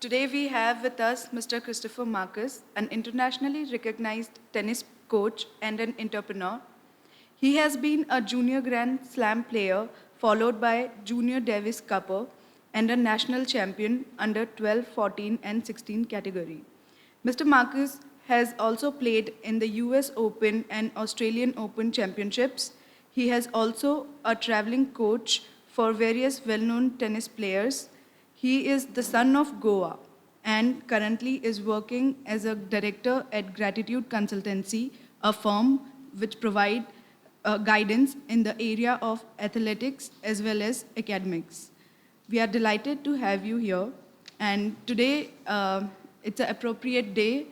Today we have with us Mr. Cristopher Marquis, an internationally recognized tennis coach and an entrepreneur. He has been a junior Grand Slam player, followed by Junior Davis Cupper, and a national champion under 12, 14, and 16 category. Mr. Marquis has also played in the US Open and Australian Open championships. He has also a traveling coach for various well-known tennis players. He is the son of Goa and currently is working as a director at Gratitude Consultancy, a firm which provide guidance in the area of athletics as well as academics. We are delighted to have you here, and today it's an appropriate day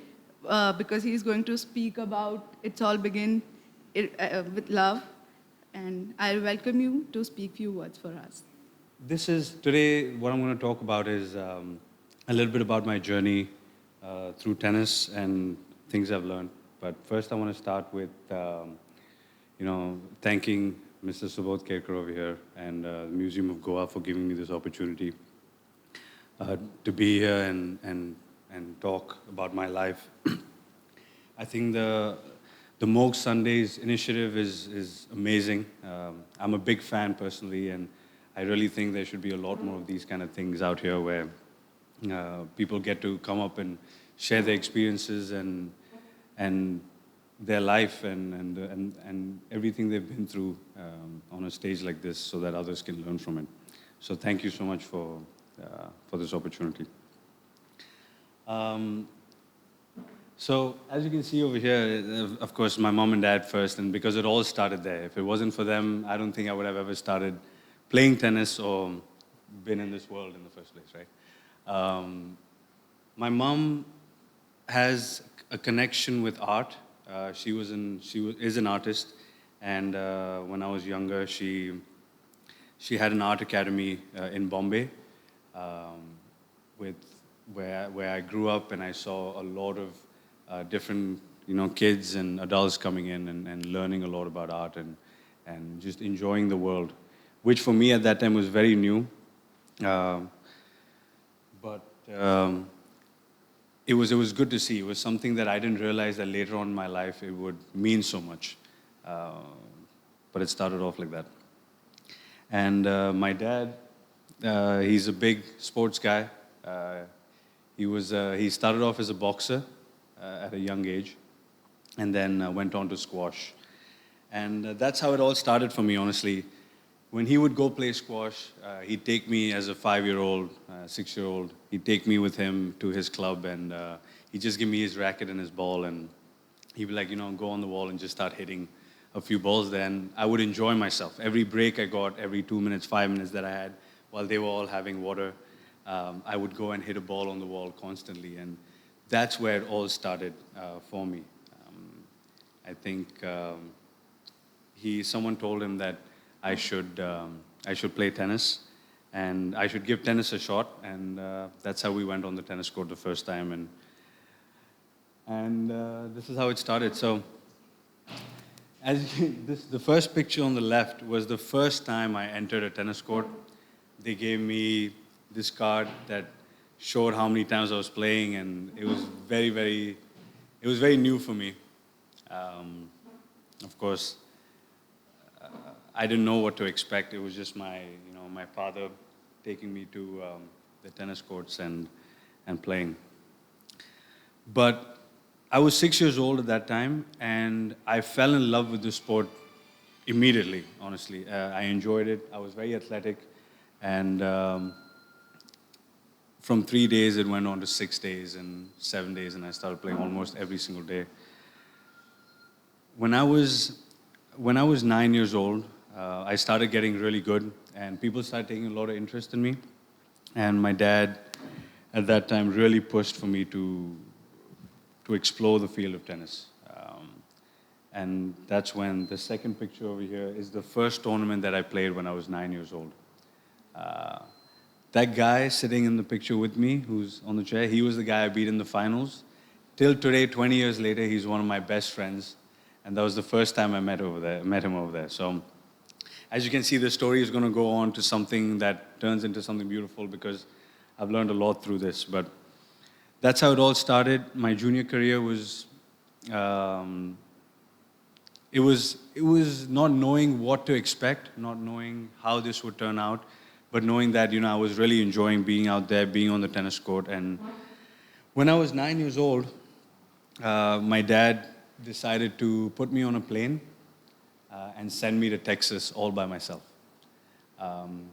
because he is going to speak about It's All Begin with Love, and I welcome you to speak few words for us. Today, what I'm going to talk about is a little bit about my journey through tennis and things I've learned. But first, I want to start with, thanking Mr. Subodh Kerkar over here and the Museum of Goa for giving me this opportunity to be here and talk about my life. I think the MOG Sundays initiative is amazing. I'm a big fan personally, and I really think there should be a lot more of these kind of things out here where people get to come up and share their experiences and their life and everything they've been through on a stage like this, so that others can learn from it. So thank you so much for this opportunity. So as you can see over here, of course, my mom and dad first, and because it all started there. If it wasn't for them, I don't think I would have ever started playing tennis or been in this world in the first place, right? My mom has a connection with art. She is an artist, and when I was younger, she had an art academy in Bombay, where I grew up, and I saw a lot of different kids and adults coming in and learning a lot about art and just enjoying the world, which for me at that time was very new. But it was good to see. It was something that I didn't realize that later on in my life it would mean so much. But it started off like that. And my dad, he's a big sports guy. He started off as a boxer at a young age, and then went on to squash. And that's how it all started for me, honestly. When he would go play squash, he'd take me as a 5-year-old, 6-year-old. He'd take me with him to his club, and he'd just give me his racket and his ball, and he'd be like, go on the wall and just start hitting a few balls there. And I would enjoy myself. Every break I got, every 2 minutes, 5 minutes that I had, while they were all having water, I would go and hit a ball on the wall constantly. And that's where it all started for me. I think someone told him that I should play tennis, and I should give tennis a shot, and that's how we went on the tennis court the first time, and this is how it started. So, the first picture on the left was the first time I entered a tennis court. They gave me this card that showed how many times I was playing, and it was very new for me. Of course, I didn't know what to expect. It was just my father taking me to the tennis courts and playing. But I was 6 years old at that time, and I fell in love with the sport immediately, honestly. I enjoyed it. I was very athletic, and from 3 days, it went on to 6 days and 7 days, and I started playing almost every single day. When I was 9 years old, I started getting really good, and people started taking a lot of interest in me. And my dad, at that time, really pushed for me to explore the field of tennis. And that's when the second picture over here is the first tournament that I played when I was 9 years old. That guy sitting in the picture with me, who's on the chair, he was the guy I beat in the finals. Till today, 20 years later, he's one of my best friends. And that was the first time I met him over there. So, as you can see, the story is going to go on to something that turns into something beautiful, because I've learned a lot through this. But that's how it all started. My junior career was, um, it was not knowing what to expect, not knowing how this would turn out, but knowing that, I was really enjoying being out there, being on the tennis court. And when I was 9 years old, my dad decided to put me on a plane and send me to Texas all by myself. Um,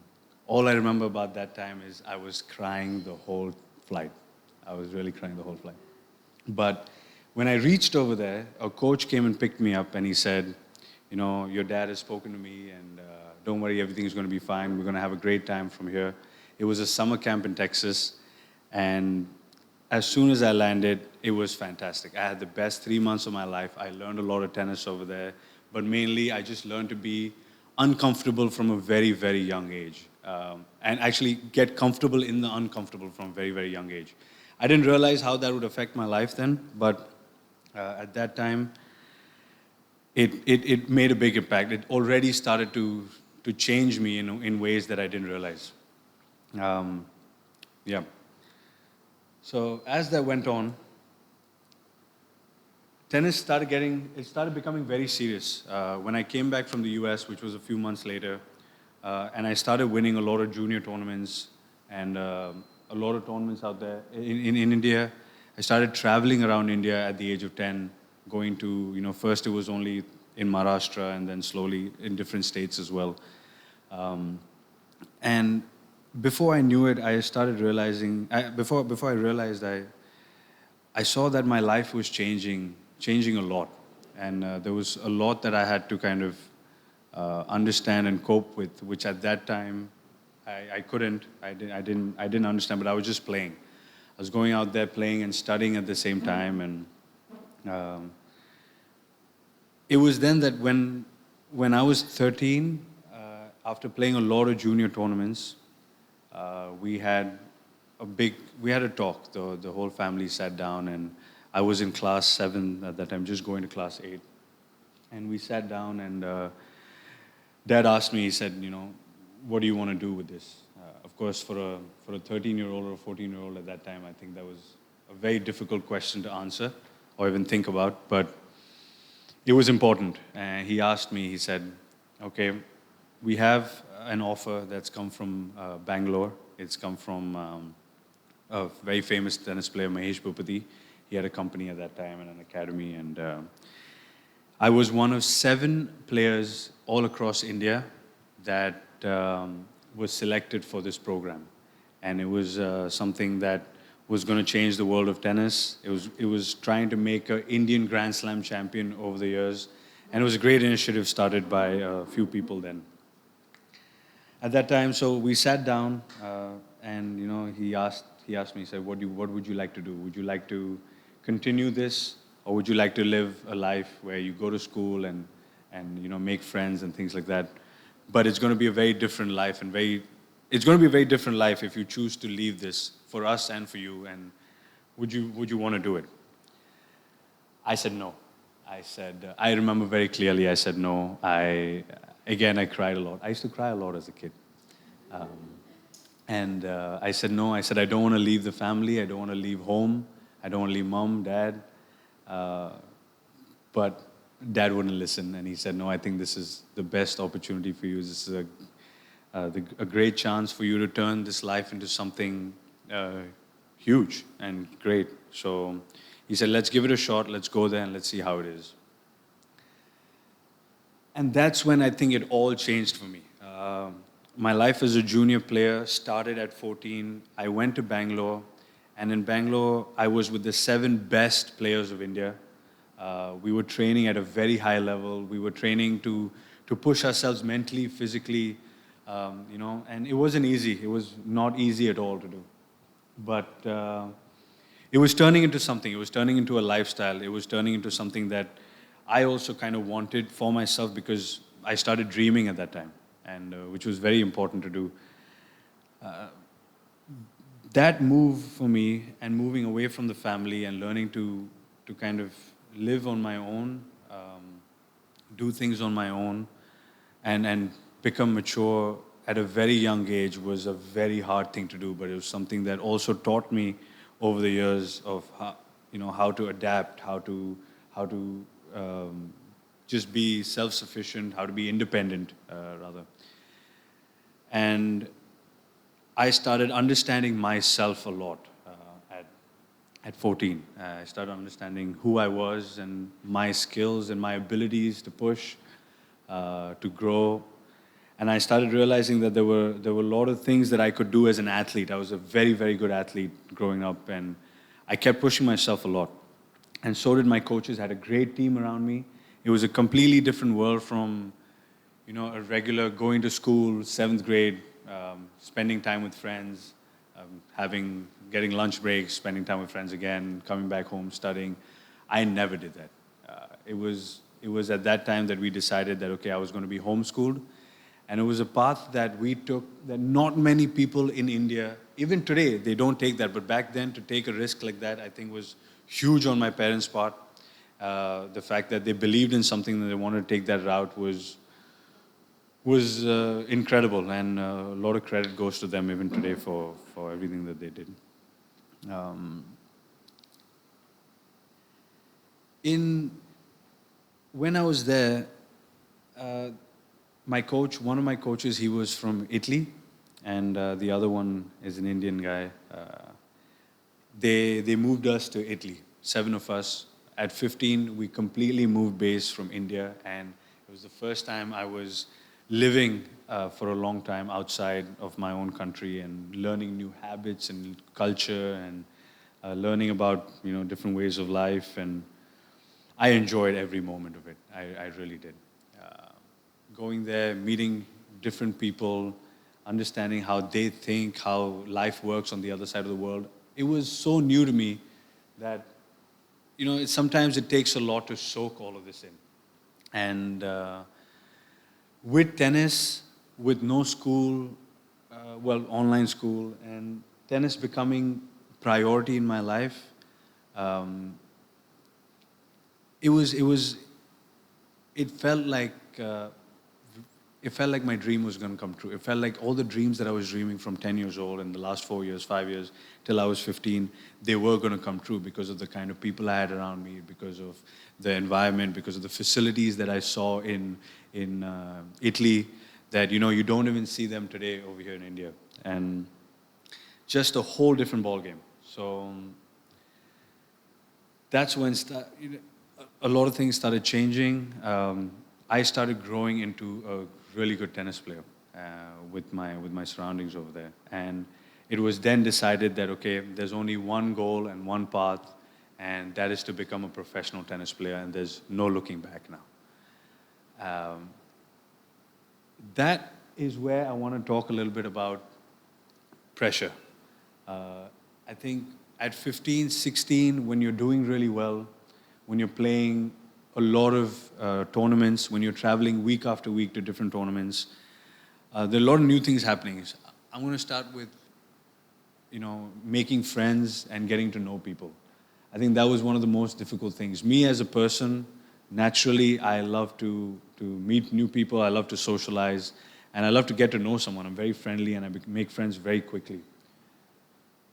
all I remember about that time is I was crying the whole flight. I was really crying the whole flight. But when I reached over there, a coach came and picked me up and he said, your dad has spoken to me and don't worry, everything is going to be fine. We're going to have a great time from here. It was a summer camp in Texas. And as soon as I landed, it was fantastic. I had the best 3 months of my life. I learned a lot of tennis over there. But mainly, I just learned to be uncomfortable from a very, very young age. And actually get comfortable in the uncomfortable from a very, very young age. I didn't realize how that would affect my life then, but at that time, it made a big impact. It already started to change me in ways that I didn't realize. Yeah. So as that went on, tennis started becoming very serious. When I came back from the US, which was a few months later, and I started winning a lot of junior tournaments and a lot of tournaments out there in India. I started traveling around India at the age of 10, going to, first it was only in Maharashtra and then slowly in different states as well. And before I knew it, I started realizing, before I realized, I saw that my life was changing a lot. And there was a lot that I had to kind of understand and cope with, which at that time I couldn't. I didn't understand, but I was just playing. I was going out there playing and studying at the same time. And it was then that when I was 13, after playing a lot of junior tournaments, we had a talk. The whole family sat down, and I was in class 7 at that time, just going to class 8. And we sat down, and Dad asked me, he said, what do you want to do with this? Of course, for a 13-year-old or a 14-year-old at that time, I think that was a very difficult question to answer or even think about, but it was important. And he asked me, he said, okay, we have an offer that's come from Bangalore. It's come from a very famous tennis player, Mahesh Bhupati. He had a company at that time and an academy, and I was one of 7 players all across India that was selected for this program. And it was something that was going to change the world of tennis. It was trying to make an Indian Grand Slam champion over the years. And it was a great initiative started by a few people then. At that time, so we sat down, and he asked me, he said, what would you like to do? Would you like to continue this, or would you like to live a life where you go to school and make friends and things like that? But it's going to be a very different life, and it's going to be a very different life if you choose to leave this for us and for you. And would you want to do it? I said no. I remember very clearly. I said no. I cried a lot. I used to cry a lot as a kid. And I said no. I said I don't want to leave the family. I don't want to leave home. I don't want to leave mom, dad. But Dad wouldn't listen, and he said, no, I think this is the best opportunity for you. This is a great chance for you to turn this life into something huge and great. So he said, let's give it a shot. Let's go there and let's see how it is. And that's when I think it all changed for me. My life as a junior player started at 14. I went to Bangalore, and in Bangalore, I was with the 7 best players of India. We were training at a very high level. We were training to push ourselves mentally, physically, and it wasn't easy. It was not easy at all to do. But it was turning into something. It was turning into a lifestyle. It was turning into something that I also kind of wanted for myself, because I started dreaming at that time, and which was very important to do. That move for me, and moving away from the family and learning to kind of live on my own, do things on my own, and become mature at a very young age was a very hard thing to do, but it was something that also taught me over the years of how to adapt, how to just be self-sufficient, how to be independent, rather. And I started understanding myself a lot at 14. I started understanding who I was and my skills and my abilities to push, to grow. And I started realizing that there were a lot of things that I could do as an athlete. I was a very, very good athlete growing up, and I kept pushing myself a lot. And so did my coaches. I had a great team around me. It was a completely different world from, a regular going to school, seventh grade, spending time with friends, getting lunch breaks, spending time with friends again, coming back home, studying. I never did that. It was at that time that we decided that, okay, I was going to be homeschooled. And it was a path that we took that not many people in India, even today, they don't take that. But back then, to take a risk like that, I think was huge on my parents' part. The fact that they believed in something and they wanted to take that route was incredible. And a lot of credit goes to them even today for everything that they did. When I was there, one of my coaches, he was from Italy, and the other one is an Indian guy. They moved us to Italy, 7 of us. At 15, we completely moved base from India, and it was the first time I was living for a long time outside of my own country and learning new habits and culture and learning about different ways of life, and I enjoyed every moment of it. I really did. Going there, meeting different people, understanding how they think, how life works on the other side of the world. It was so new to me that, sometimes it takes a lot to soak all of this in. And with tennis, with no school, online school, and tennis becoming priority in my life, it felt like my dream was going to come true. It felt like all the dreams that I was dreaming from 10 years old and the last 4 years, 5 years, till I was 15, they were going to come true because of the kind of people I had around me, because of the environment, because of the facilities that I saw in Italy that, you don't even see them today over here in India. And just a whole different ballgame. So that's when a lot of things started changing. I started growing into a really good tennis player with my surroundings over there. And it was then decided that, okay, there's only one goal and one path, and that is to become a professional tennis player, and there's no looking back now. That is where I want to talk a little bit about pressure. I think at 15, 16, when you're doing really well, when you're playing a lot of tournaments, when you're traveling week after week to different tournaments, there are a lot of new things happening. I'm going to start with, making friends and getting to know people. I think that was one of the most difficult things. Me as a person, naturally, I love to meet new people. I love to socialize, and I love to get to know someone. I'm very friendly, and I make friends very quickly.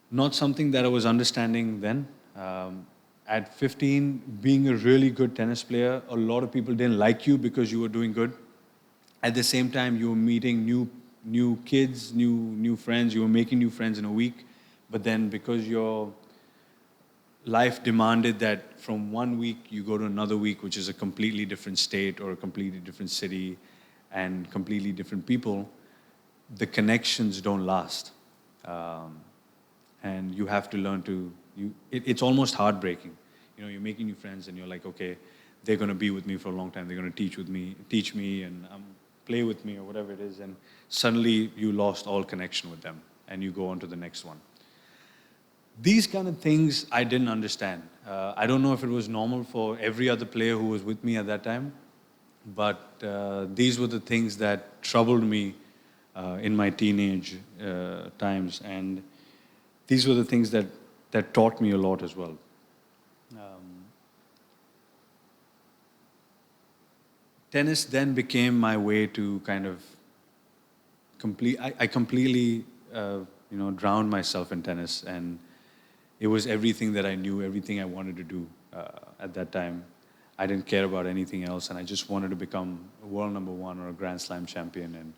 Not something that I was understanding then. At 15, being a really good tennis player, a lot of people didn't like you because you were doing good. At the same time, you were meeting new kids, new friends. You were making new friends in a week. But then because your life demanded that from one week you go to another week, which is a completely different state or a completely different city and completely different people, the connections don't last. And you have to learn to, it's almost heartbreaking. You're making new friends and you're like, okay, they're going to be with me for a long time. They're going to teach me and play with me or whatever it is. And suddenly you lost all connection with them and you go on to the next one. These kind of things I didn't understand. I don't know if it was normal for every other player who was with me at that time, but these were the things that troubled me in my teenage times. And these were the things that taught me a lot as well. Tennis then became my way to kind of I completely drowned myself in tennis, and it was everything that I knew, everything I wanted to do at that time. I didn't care about anything else, and I just wanted to become a world number one or a Grand Slam champion. And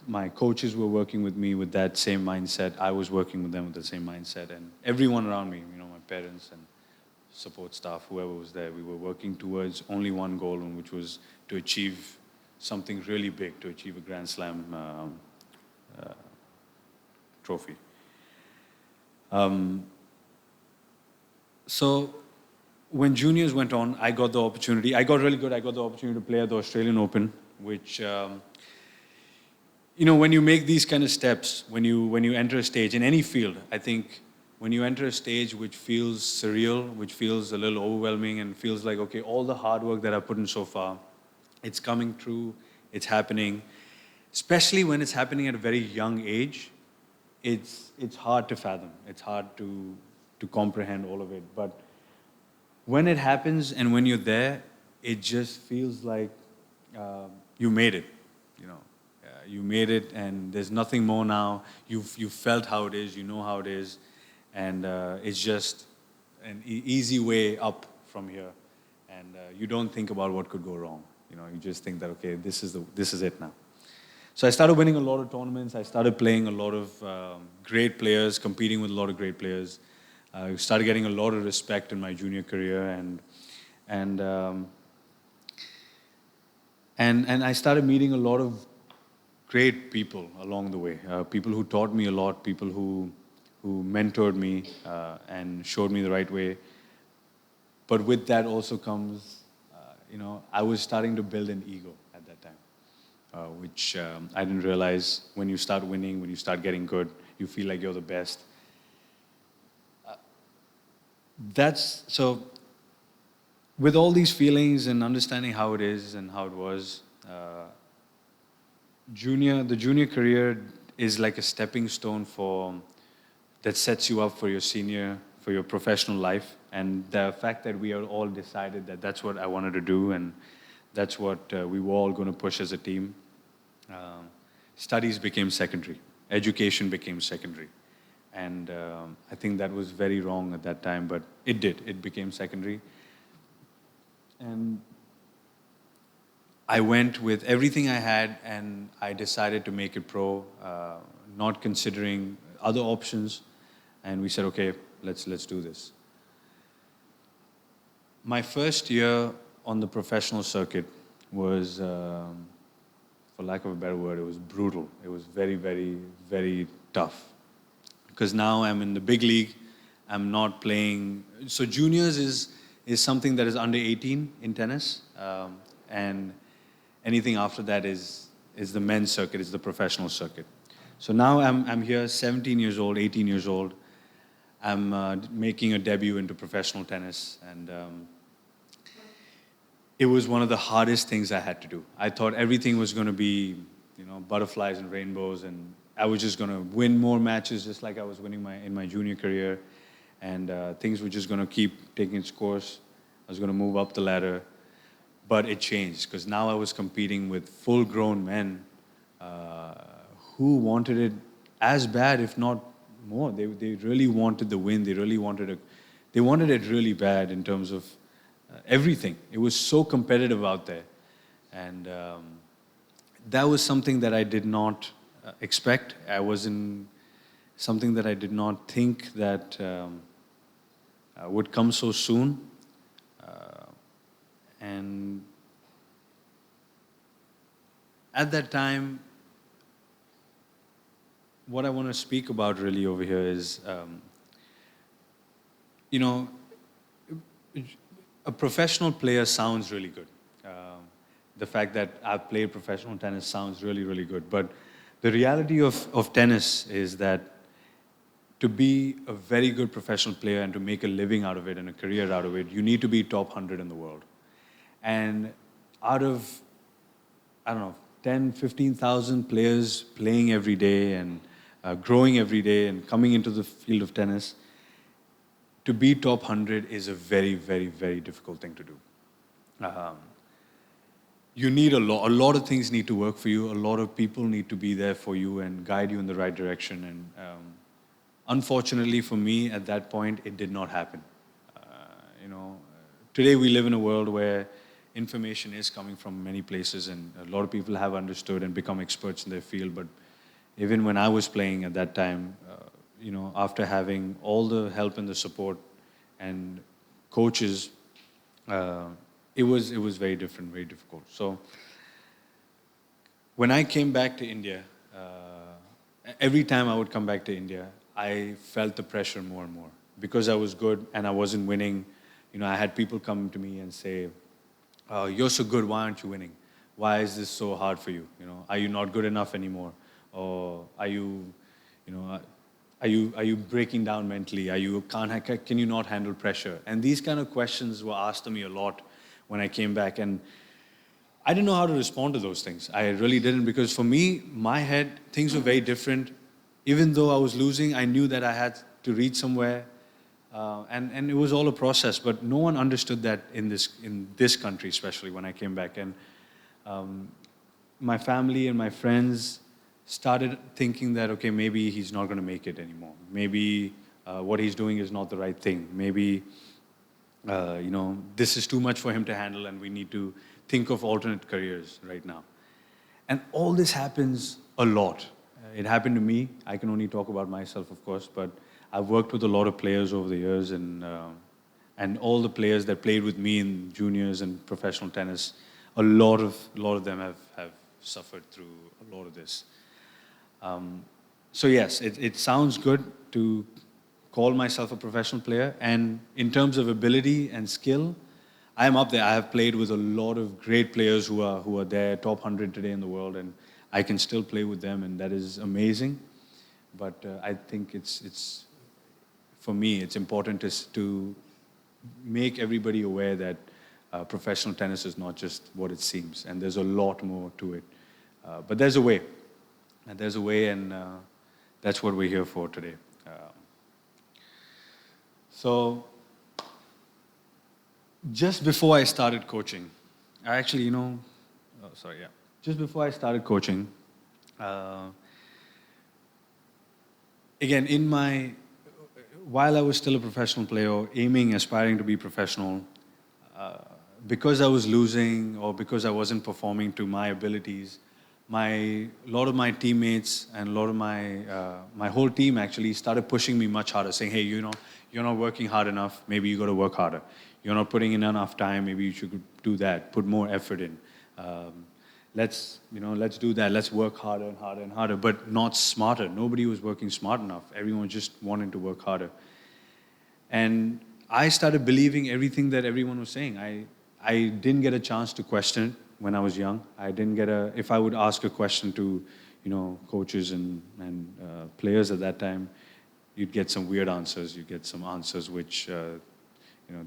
my coaches were working with me with that same mindset. I was working with them with the same mindset, and everyone around me, my parents and support staff, whoever was there, we were working towards only one goal, which was to achieve something really big, to achieve a Grand Slam trophy. So when juniors went on, I got the opportunity. I got really good. I got the opportunity to play at the Australian Open, which, when you make these kind of steps, when you enter a stage in any field, I think when you enter a stage which feels surreal, which feels a little overwhelming, and feels like, okay, all the hard work that I've put in so far, it's coming true, it's happening. Especially when it's happening at a very young age, it's hard to fathom. It's hard to comprehend all of it. But when it happens and when you're there, it just feels like you made it. You made it, and there's nothing more now. You've felt how it is. You know how it is, and it's just an easy way up from here. And you don't think about what could go wrong. You just think that, okay, this is it now. So I started winning a lot of tournaments. I started playing a lot of great players, competing with a lot of great players. I started getting a lot of respect in my junior career, and I started meeting a lot of great people along the way. People who taught me a lot, people who mentored me and showed me the right way. But with that also comes, I was starting to build an ego at that time, which I didn't realize. When you start winning, when you start getting good, you feel like you're the best. So with all these feelings and understanding how it is and how it was, the junior career is like a stepping stone that sets you up for your professional life. And the fact that we are all decided that that's what I wanted to do, and that's what we were all going to push as a team. Studies became secondary. Education became secondary. And I think that was very wrong at that time, but it did. It became secondary. And I went with everything I had, and I decided to make it pro, not considering other options. And we said, okay, let's do this. My first year on the professional circuit was, for lack of a better word, it was brutal. It was very, very, very tough. Because now I'm in the big league. I'm not playing. So juniors is something that is under 18 in tennis. And anything after that is the men's circuit, is the professional circuit. So now I'm here, 17 years old, 18 years old. I'm making a debut into professional tennis, and it was one of the hardest things I had to do. I thought everything was going to be, butterflies and rainbows, and I was just going to win more matches just like I was winning in my junior career, and things were just going to keep taking its course. I was going to move up the ladder. But it changed, because now I was competing with full-grown men who wanted it as bad, if not more. They really wanted the win. They wanted it really bad in terms of everything. It was so competitive out there. And that was something that I did not expect. Something that I did not think that would come so soon. And at that time, what I want to speak about really over here is, a professional player sounds really good. The fact that I've played professional tennis sounds really, really good. But the reality of tennis is that to be a very good professional player and to make a living out of it and a career out of it, you need to be top 100 in the world. And out of, 10, 15,000 players playing every day and growing every day and coming into the field of tennis, to be top 100 is a very, very, very difficult thing to do. You need a lot of things need to work for you. A lot of people need to be there for you and guide you in the right direction. And Unfortunately for me, at that point, it did not happen. You know, today we live in a world where information is coming from many places, and a lot of people have understood and become experts in their field. But even when I was playing at that time, you know, after having all the help and the support and coaches, uh, it was very different, very difficult. So when I came back to India, every time I would come back to India, I felt the pressure more and more because I was good and I wasn't winning. You know, I had people come to me and say, "You're so good. Why aren't you winning? Why is this so hard for you? You know, are you not good enough anymore, or are you, you know, are you breaking down mentally? Can you not handle pressure?" And these kind of questions were asked to me a lot when I came back, and I didn't know how to respond to those things. I really didn't, because for me, my head, things were very different. Even though I was losing, I knew that I had to reach somewhere, and it was all a process. But no one understood that in this country, especially when I came back. And um, my family and my friends started thinking that, okay, maybe he's not going to make it anymore. Maybe what he's doing is not the right thing. Maybe you know, this is too much for him to handle, and we need to think of alternate careers right now. And all this happens a lot. It happened to me. I can only talk about myself, of course, but I've worked with a lot of players over the years, and all the players that played with me in juniors and professional tennis, a lot of them have suffered through a lot of this. So yes, it sounds good to call myself a professional player, and in terms of ability and skill, I am up there. I have played with a lot of great players who are there, top 100 today in the world, and I can still play with them, and that is amazing. But I think it's for me, it's important to make everybody aware that professional tennis is not just what it seems, and there's a lot more to it. But there's a way, and that's what we're here for today. So just before I started coaching, I actually, just before I started coaching, uh, again, while I was still a professional player, aiming, aspiring to be professional, uh, because I was losing or because I wasn't performing to my abilities, a lot of my teammates and a lot of my whole team actually started pushing me much harder, saying, "Hey, you're not working hard enough. Maybe you got to work harder. You're not putting in enough time. Maybe you should do that. Put more effort in. Let's do that. Let's work harder and harder and harder, but not smarter. Nobody was working smart enough. Everyone just wanted to work harder." And I started believing everything that everyone was saying. I didn't get a chance to question it when I was young. If I would ask a question to, coaches and players at that time, you'd get some weird answers. You'd get some answers which,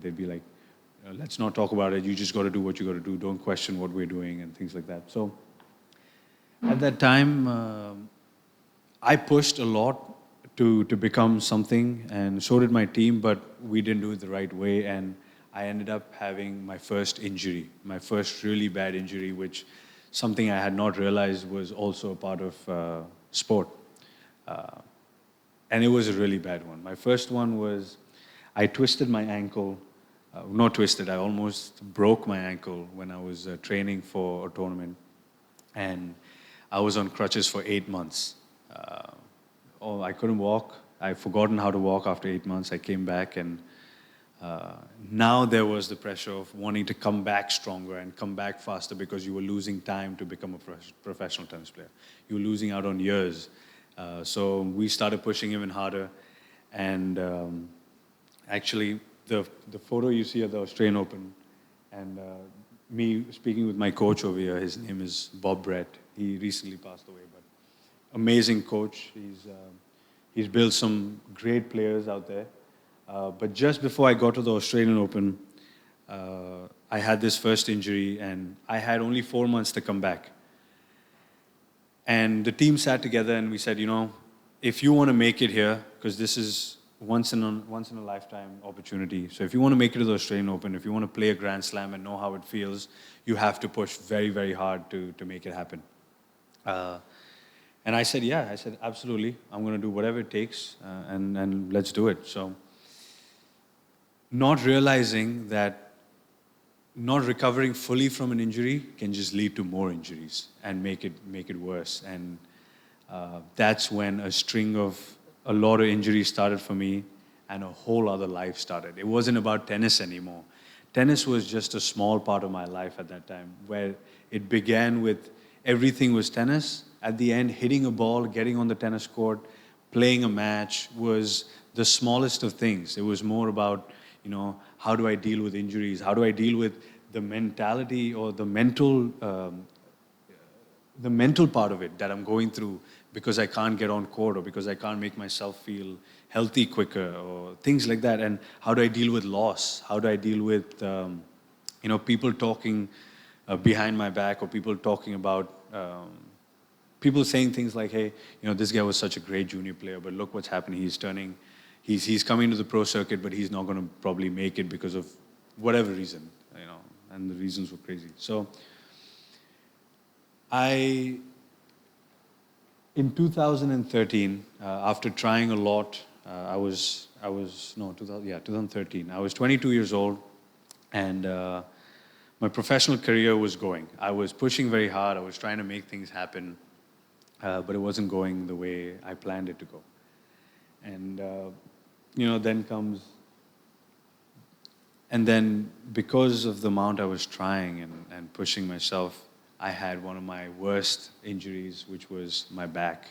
they'd be like, "Let's not talk about it. You just got to do what you got to do. Don't question what we're doing," and things like that. So at that time, I pushed a lot to become something, and so did my team, but we didn't do it the right way, and I ended up having my first injury, my first really bad injury, which something I had not realized was also a part of sport. Uh, and it was a really bad one. My first one was I twisted my ankle. Not twisted, I almost broke my ankle when I was training for a tournament. And I was on crutches for 8 months. I couldn't walk. I'd forgotten how to walk after 8 months. I came back, and now there was the pressure of wanting to come back stronger and come back faster because you were losing time to become a professional tennis player. You were losing out on years. So we started pushing even harder. And actually, the photo you see at the Australian Open, and me speaking with my coach over here, his name is Bob Brett. He recently passed away, but amazing coach. He's built some great players out there. But just before I got to the Australian Open, I had this first injury, and I had only 4 months to come back. And the team sat together, and we said, if you want to make it here, because this is once in a lifetime opportunity. So if you want to make it to the Australian Open, if you want to play a Grand Slam and know how it feels, you have to push very, very hard to make it happen. And I said, yeah, I said, absolutely. I'm going to do whatever it takes and let's do it. So not realizing that not recovering fully from an injury can just lead to more injuries and make it worse. And that's when a lot of injuries started for me, and a whole other life started. It wasn't about tennis anymore. Tennis was just a small part of my life at that time, where it began with everything was tennis. At the end, hitting a ball, getting on the tennis court, playing a match was the smallest of things. It was more about, how do I deal with injuries? How do I deal with the mentality or the mental part of it that I'm going through because I can't get on court or because I can't make myself feel healthy quicker or things like that. And how do I deal with loss? How do I deal with, people talking behind my back, or people talking about, people saying things like, hey, this guy was such a great junior player, but look what's happening. He's coming to the pro circuit, but he's not going to probably make it because of whatever reason, and the reasons were crazy. So in 2013, after trying a lot, 2013. I was 22 years old, and my professional career was going. I was pushing very hard. I was trying to make things happen, but it wasn't going the way I planned it to go. And then because of the amount I was trying and pushing myself, I had one of my worst injuries, which was my back.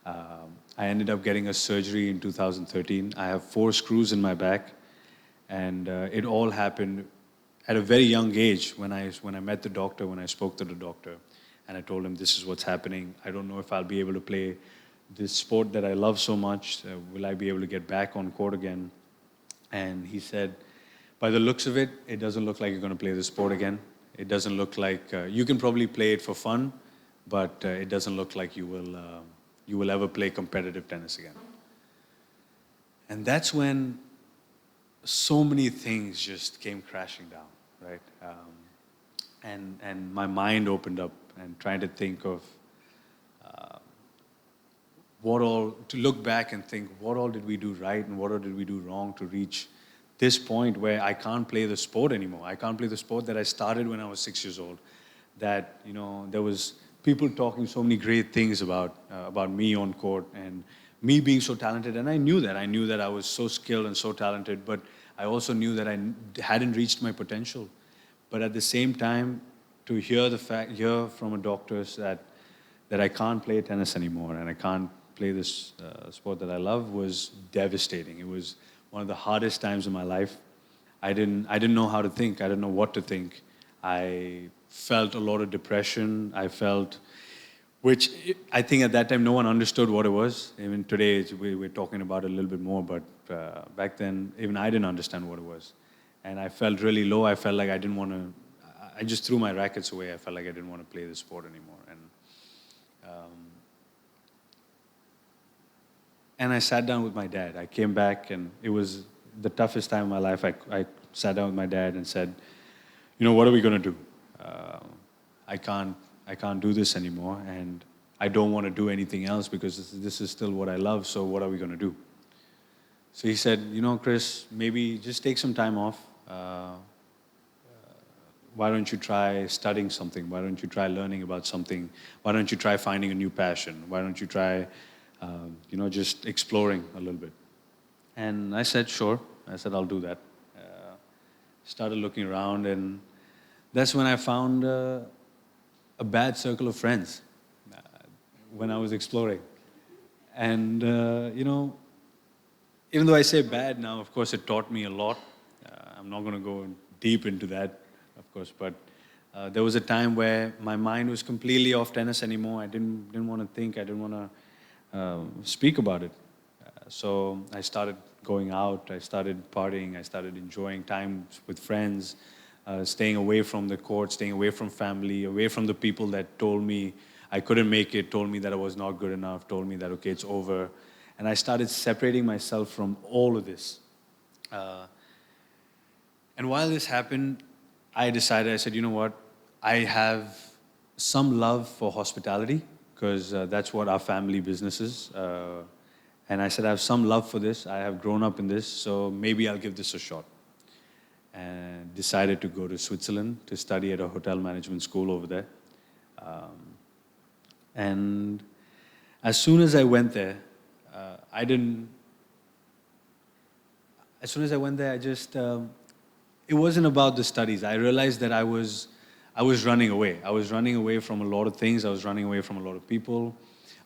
I ended up getting a surgery in 2013. I have 4 screws in my back, and it all happened at a very young age when I met the doctor, when I spoke to the doctor, and I told him, this is what's happening. I don't know if I'll be able to play this sport that I love so much. Will I be able to get back on court again? And he said, by the looks of it, it doesn't look like you're going to play the sport again. It doesn't look like you can probably play it for fun, but it doesn't look like you will ever play competitive tennis again. And that's when so many things just came crashing down, right? And my mind opened up and trying to think of to look back and think, what all did we do right and what all did we do wrong to reach this point where I can't play the sport anymore. I can't play the sport that I started when I was 6 years old. That, there was people talking so many great things about me on court and me being so talented. And I knew that. I knew that I was so skilled and so talented, but I also knew that I hadn't reached my potential. But at the same time, to hear from a doctor that I can't play tennis anymore and I can't play this sport that I love was devastating. It was one of the hardest times in my life. I didn't know how to think. I didn't know what to think. I felt a lot of depression. Which I think at that time no one understood what it was. Even today we're talking about it a little bit more, but back then even I didn't understand what it was. And I felt really low. I felt like I didn't want to. I just threw my rackets away. I felt like I didn't want to play the sport anymore. And I sat down with my dad. I came back, and it was the toughest time of my life. I sat down with my dad and said, what are we going to do? I can't do this anymore, and I don't want to do anything else because this is still what I love, so what are we going to do? So he said, Chris, maybe just take some time off. Why don't you try studying something? Why don't you try learning about something? Why don't you try finding a new passion? Why don't you try just exploring a little bit? And I said, sure. I said, I'll do that. Started looking around, and that's when I found a bad circle of friends when I was exploring. And, even though I say bad now, of course, it taught me a lot. I'm not going to go deep into that, of course, but there was a time where my mind was completely off tennis anymore. I didn't want to think. I didn't want to speak about it. So I started going out, I started partying, I started enjoying time with friends, staying away from the court, staying away from family, away from the people that told me I couldn't make it, told me that I was not good enough, told me that, okay, it's over. And I started separating myself from all of this. And while this happened, I said, you know what? I have some love for hospitality. because that's what our family business is. And I said, I have some love for this. I have grown up in this, so maybe I'll give this a shot. And decided to go to Switzerland to study at a hotel management school over there. And as soon as I went there, as soon as I went there, it wasn't about the studies. I realized that I was running away. I was running away from a lot of things. I was running away from a lot of people.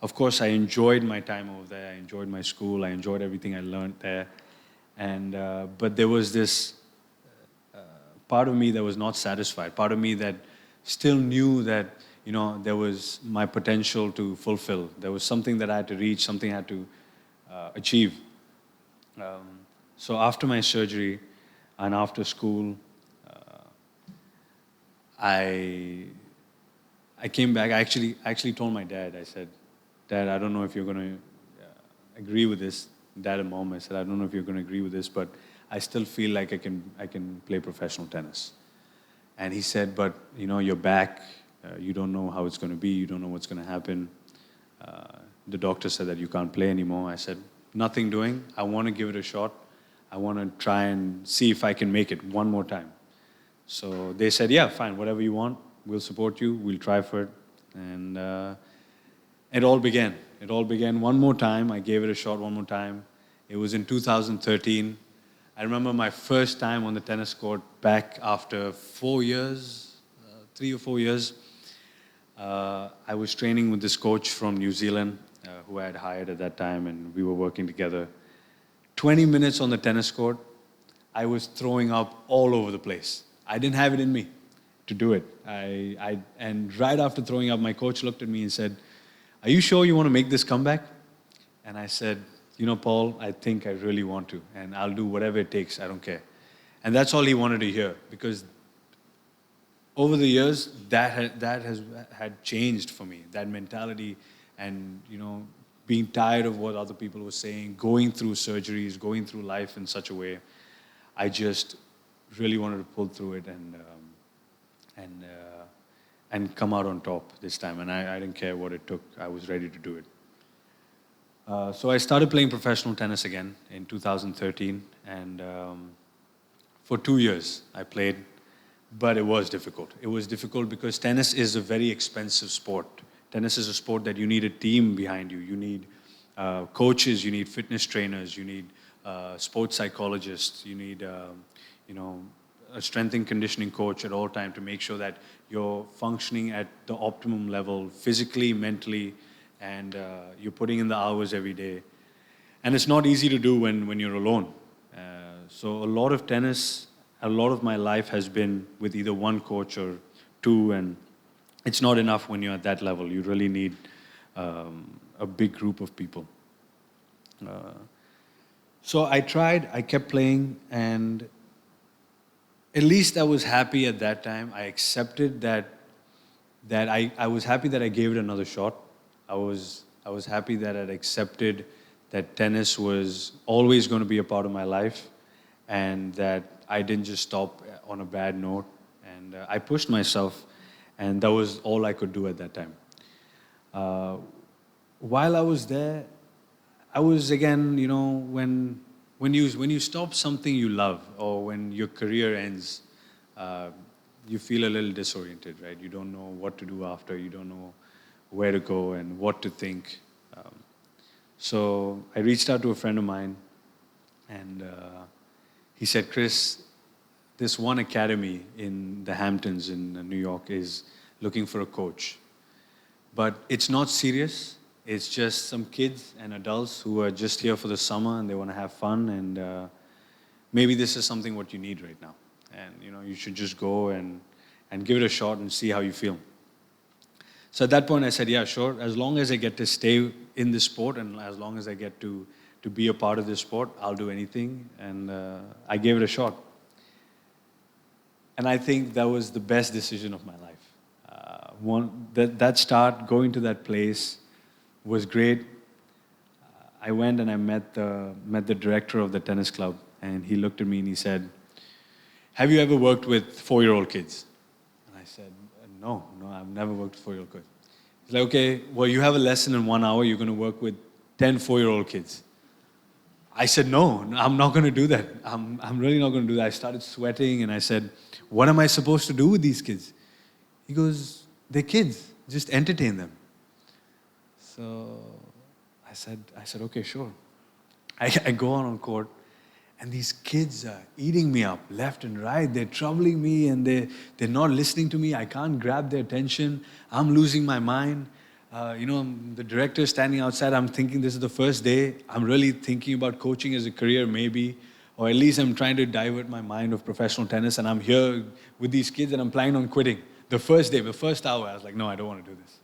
Of course, I enjoyed my time over there. I enjoyed my school. I enjoyed everything I learned there. But there was this part of me that was not satisfied. Part of me that still knew that, there was my potential to fulfill. There was something that I had to reach, something I had to achieve. So after my surgery and after school, I came back. I actually told my dad. I said, Dad, I don't know if you're going to agree with this. Dad and Mom, I said, I don't know if you're going to agree with this, but I still feel like I can play professional tennis. And he said, but you're back. You don't know how it's going to be. You don't know what's going to happen. The doctor said that you can't play anymore. I said, nothing doing. I want to give it a shot. I want to try and see if I can make it one more time. So they said, yeah, fine, whatever you want. We'll support you. We'll try for it. And it all began. It all began one more time. I gave it a shot one more time. It was in 2013. I remember my first time on the tennis court back after 4 years, 3 or 4 years. I was training with this coach from New Zealand who I had hired at that time, and we were working together. 20 minutes on the tennis court, I was throwing up all over the place. I didn't have it in me to do it. And right after throwing up, my coach looked at me and said, are you sure you want to make this comeback? And I said, Paul, I think I really want to, and I'll do whatever it takes. I don't care. And that's all he wanted to hear, because over the years, that has had changed for me, that mentality, and being tired of what other people were saying, going through surgeries, going through life in such a way. I just really wanted to pull through it and come out on top this time. And I didn't care what it took. I was ready to do it. So I started playing professional tennis again in 2013, and for 2 years I played, but it was difficult. It was difficult because tennis is a very expensive sport. Tennis is a sport that you need a team behind you. You need coaches, you need fitness trainers, you need sports psychologists, you need a strength and conditioning coach at all time to make sure that you're functioning at the optimum level, physically, mentally, and you're putting in the hours every day. And it's not easy to do when you're alone. So a lot of tennis, a lot of my life has been with either one coach or two, and it's not enough when you're at that level. You really need a big group of people. So I tried, I kept playing, and at least I was happy at that time. I accepted that I was happy that I gave it another shot. I was happy that I'd accepted that tennis was always going to be a part of my life, and that I didn't just stop on a bad note. And I pushed myself, and that was all I could do at that time. While I was there, I was again, when you stop something you love, or when your career ends, you feel a little disoriented, right? You don't know what to do after. You don't know where to go and what to think. So I reached out to a friend of mine, and he said, Chris, this one academy in the Hamptons in New York is looking for a coach. But it's not serious. It's just some kids and adults who are just here for the summer and they want to have fun, and maybe this is something what you need right now. And you should just go and give it a shot and see how you feel. So at that point I said, yeah, sure. As long as I get to stay in this sport, and as long as I get to be a part of this sport, I'll do anything. And I gave it a shot. And I think that was the best decision of my life. That start, going to that place, was great. I went and I met the director of the tennis club, and he looked at me and he said, have you ever worked with 4-year-old kids? And I said, no, I've never worked with 4-year-old kids. He's like, okay, well, you have a lesson in 1 hour. You're going to work with 10 4-year-old kids. I said, no, I'm not going to do that. I'm really not going to do that. I started sweating and I said, what am I supposed to do with these kids? He goes, they're kids. Just entertain them. So I said, okay, sure. I go on court, and these kids are eating me up left and right. They're troubling me, and they're not listening to me. I can't grab their attention. I'm losing my mind. The director standing outside. I'm thinking this is the first day. I'm really thinking about coaching as a career, maybe, or at least I'm trying to divert my mind of professional tennis. And I'm here with these kids, and I'm planning on quitting. The first day, the first hour, I was like, no, I don't want to do this.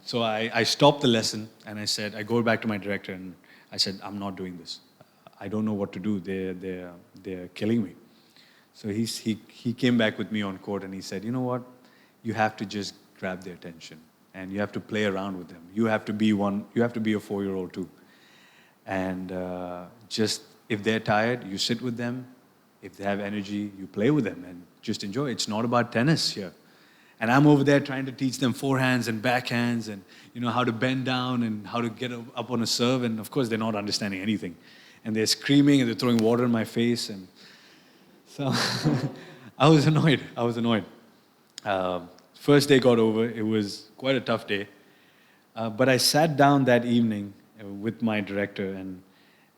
So I stopped the lesson, and I go back to my director, and I said, I'm not doing this. I don't know what to do. They're killing me. So he came back with me on court, and he said, you know what? You have to just grab their attention, and you have to play around with them. You have to be a 4-year-old too. And just if they're tired, you sit with them. If they have energy, you play with them and just enjoy. It's not about tennis here. And I'm over there trying to teach them forehands and backhands and how to bend down and how to get up on a serve. And of course, they're not understanding anything. And they're screaming and they're throwing water in my face. And so I was annoyed. First day got over. It was quite a tough day. But I sat down that evening with my director,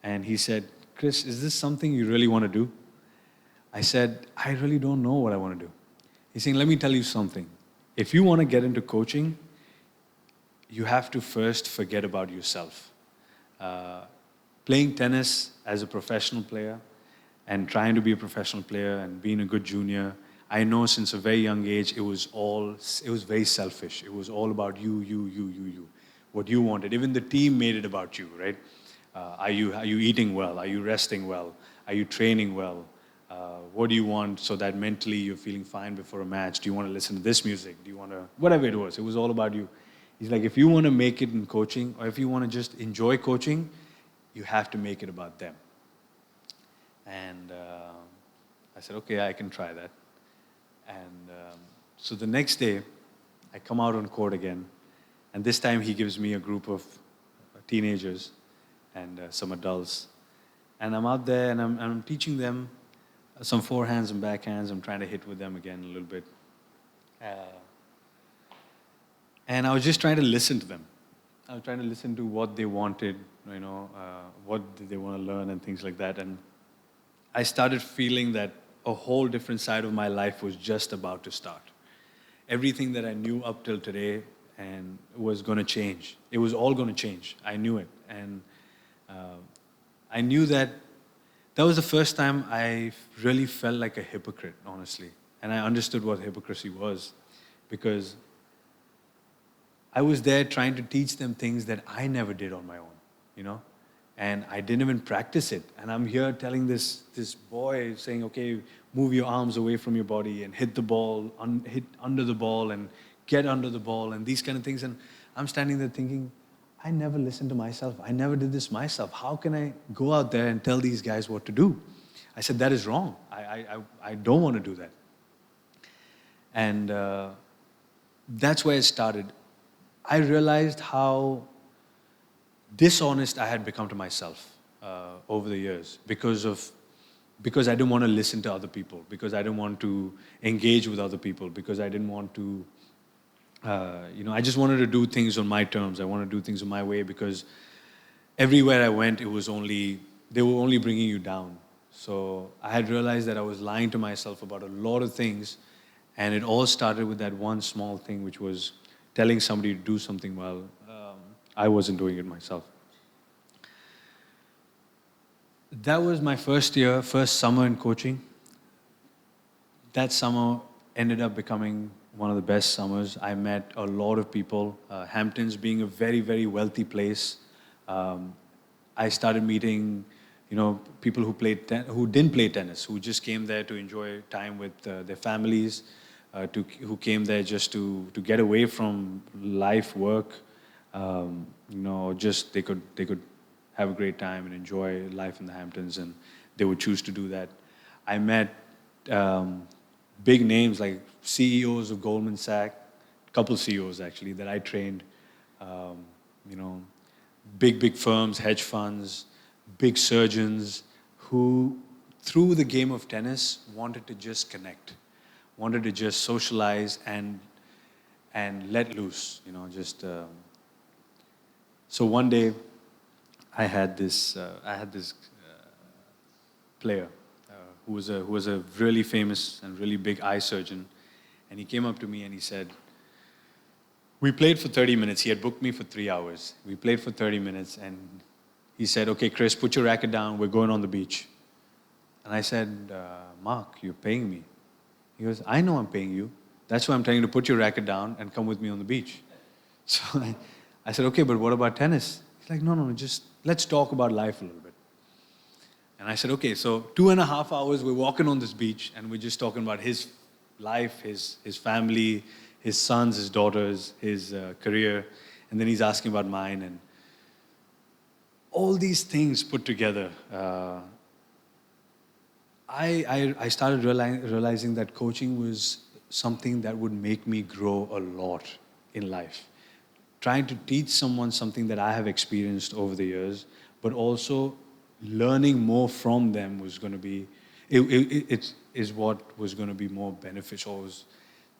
and he said, Chris, is this something you really want to do? I said, I really don't know what I want to do. He's saying, let me tell you something. If you want to get into coaching, you have to first forget about yourself. Playing tennis as a professional player and trying to be a professional player and being a good junior, I know since a very young age, it was very selfish. It was all about you, what you wanted. Even the team made it about you, right? Are you eating well? Are you resting well? Are you training well? What do you want so that mentally you're feeling fine before a match? Do you want to listen to this music? Do you want to, whatever it was all about you. He's like, if you want to make it in coaching, or if you want to just enjoy coaching, you have to make it about them. And I said, okay, I can try that. And so the next day, I come out on court again, and this time he gives me a group of teenagers and some adults. And I'm out there, and I'm teaching them some forehands and backhands. I'm trying to hit with them again a little bit. And I was just trying to listen to them. I was trying to listen to what they wanted, what did they want to learn and things like that. And I started feeling that a whole different side of my life was just about to start. Everything that I knew up till today and was going to change. It was all going to change. I knew it. And I knew that was the first time I really felt like a hypocrite, honestly. And I understood what hypocrisy was, because I was there trying to teach them things that I never did on my own, And I didn't even practice it. And I'm here telling this boy, saying, okay, move your arms away from your body and hit the ball, hit under the ball and get under the ball and these kind of things. And I'm standing there thinking, I never listened to myself. I never did this myself. How can I go out there and tell these guys what to do? I said, that is wrong. I don't want to do that. And that's where it started. I realized how dishonest I had become to myself over the years because I didn't want to listen to other people, because I didn't want to engage with other people, because I didn't want to, I just wanted to do things on my terms. I wanted to do things on my way, because everywhere I went, they were only bringing you down. So I had realized that I was lying to myself about a lot of things, and it all started with that one small thing, which was telling somebody to do something well. I wasn't doing it myself. That was my first summer in coaching. That summer ended up becoming one of the best summers. I met a lot of people. Hamptons being a very, very wealthy place. I started meeting, people who didn't play tennis, who just came there to enjoy time with their families, who came there just to get away from life, work, just they could have a great time and enjoy life in the Hamptons, and they would choose to do that. I met big names like CEOs of Goldman Sachs, couple CEOs actually that I trained, you know, big firms, hedge funds, big surgeons who, through the game of tennis, wanted to just connect, wanted to just socialize and let loose, you know, just. So one day, I had this player who was a really famous and really big eye surgeon, and he came up to me and he said, we played for 30 minutes. He had booked me for 3 hours. We played for 30 minutes, and he said, okay, Chris, put your racket down. We're going on the beach. And I said, Mark, you're paying me. He goes, I know I'm paying you. That's why I'm telling you to put your racket down and come with me on the beach. So I said, okay, but what about tennis? He's like, no, just let's talk about life a little bit. And I said, okay, so 2.5 hours, we're walking on this beach, and we're just talking about his life, his family, his sons, his daughters, his career, and then he's asking about mine, and all these things put together. I started realizing that coaching was something that would make me grow a lot in life. Trying to teach someone something that I have experienced over the years, but also learning more from them was going to be, it is what was going to be more beneficial.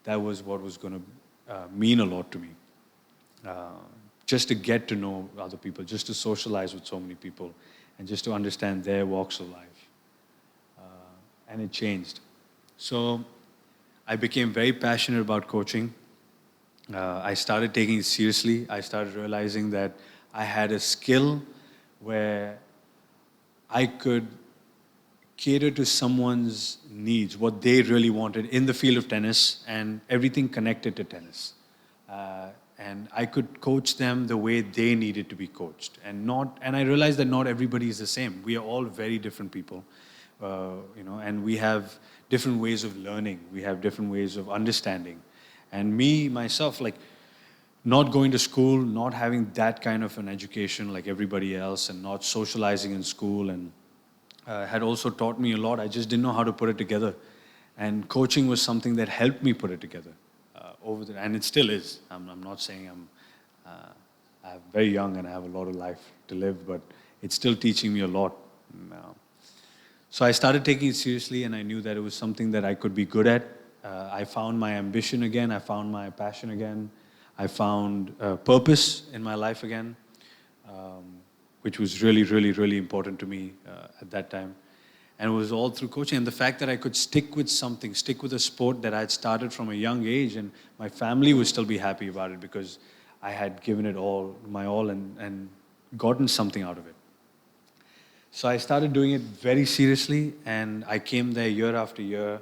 That was what was going to mean a lot to me. Just to get to know other people, just to socialize with so many people, and just to understand their walks of life. And it changed. So I became very passionate about coaching. I started taking it seriously. I started realizing that I had a skill where I could cater to someone's needs, what they really wanted in the field of tennis, and everything connected to tennis. And I could coach them the way they needed to be coached. And I realized that not everybody is the same. We are all very different people, you know, and we have different ways of learning. We have different ways of understanding. And myself, like, not going to school, not having that kind of an education like everybody else, and not socializing in school, and had also taught me a lot. I just didn't know how to put it together. And coaching was something that helped me put it together and it still is. I'm not saying I'm very young and I have a lot of life to live, but it's still teaching me a lot. So I started taking it seriously, and I knew that it was something that I could be good at. I found my ambition again. I found my passion again. I found purpose in my life again, which was really, really, really important to me at that time. And it was all through coaching. And the fact that I could stick with something, stick with a sport that I had started from a young age, and my family would still be happy about it because I had given it all, my all, and gotten something out of it. So I started doing it very seriously, and I came there year after year.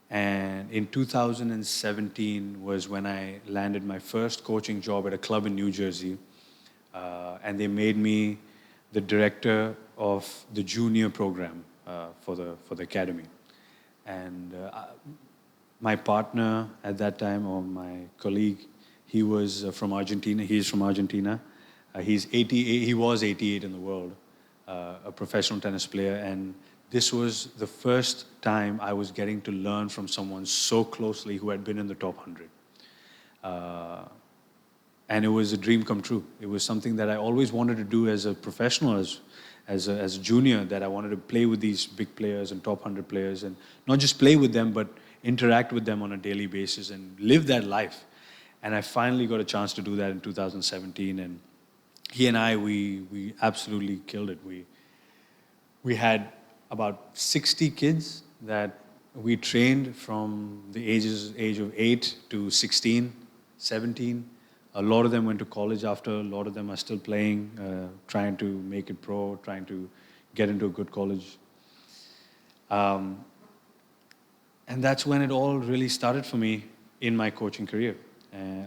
And in 2017 was when I landed my first coaching job at a club in New Jersey. And they made me the director of the junior program for the academy. And my partner at that time, or my colleague, he was from Argentina. He's from Argentina. He's 88. He was 88 in the world, a professional tennis player. And this was the first time I was getting to learn from someone so closely who had been in the top 100. And it was a dream come true. It was something that I always wanted to do as a professional, as a junior, that I wanted to play with these big players and top 100 players, and not just play with them, but interact with them on a daily basis and live that life. And I finally got a chance to do that in 2017. And he and I, we absolutely killed it. We had about 60 kids that we trained from the age of 8 to 16, 17. A lot of them went to college after. A lot of them are still playing, trying to make it pro, trying to get into a good college. And that's when it all really started for me in my coaching career.